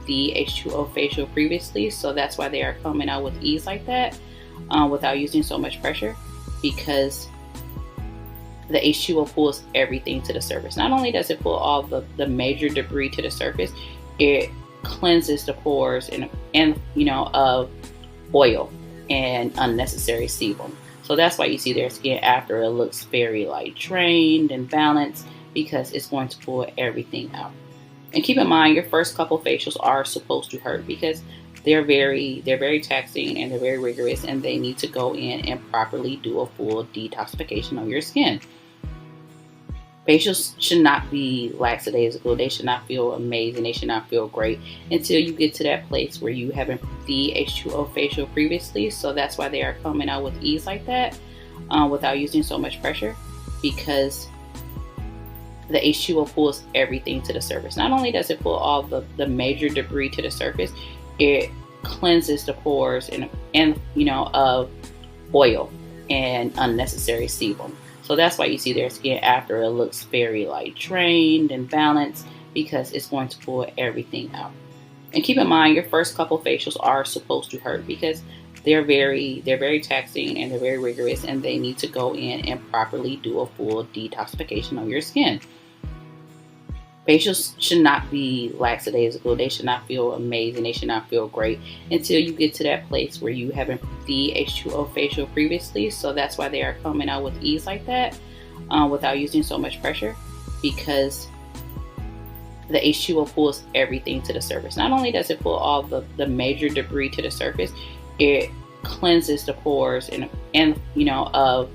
the H2O facial previously, so that's why they are coming out with ease like that without using so much pressure, because the H2O pulls everything to the surface. Not only does it pull all the major debris to the surface, it cleanses the pores and of oil and unnecessary sebum. So that's why you see their skin after it looks very like drained and balanced, because it's going to pull everything out. And keep in mind, your first couple facials are supposed to hurt because they're very taxing and they're very rigorous, and they need to go in and properly do a full detoxification of your skin. Facials should not be lackadaisical. They should not feel amazing. They should not feel great until you get to that place where you have improved the H2O facial previously. So that's why they are coming out with ease like that without using so much pressure, because the H2O pulls everything to the surface. Not only does it pull all the major debris to the surface, it cleanses the pores and of oil and unnecessary sebum. So that's why you see their skin after it looks very like drained and balanced, because it's going to pull everything out. And keep in mind, your first couple facials are supposed to hurt because they're very taxing and they're very rigorous, and they need to go in and properly do a full detoxification of your skin. Facials should not be lackadaisical. They should not feel amazing. They should not feel great until you get to that place where you have improved the H2O facial previously. So that's why they are coming out with ease like that without using so much pressure, because the H2O pulls everything to the surface. Not only does it pull all the major debris to the surface, it cleanses the pores and of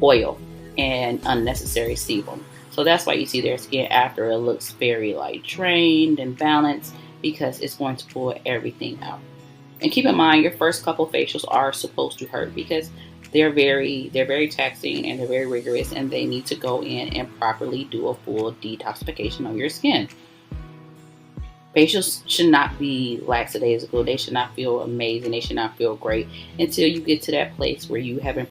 oil and unnecessary sebum. So that's why you see their skin after it looks very like drained and balanced, because it's going to pull everything out. And keep in mind, your first couple facials are supposed to hurt because they're very taxing and they're very rigorous, and they need to go in and properly do a full detoxification of your skin. Facials should not be lackadaisical. They should not feel amazing. They should not feel great until you get to that place where you have improved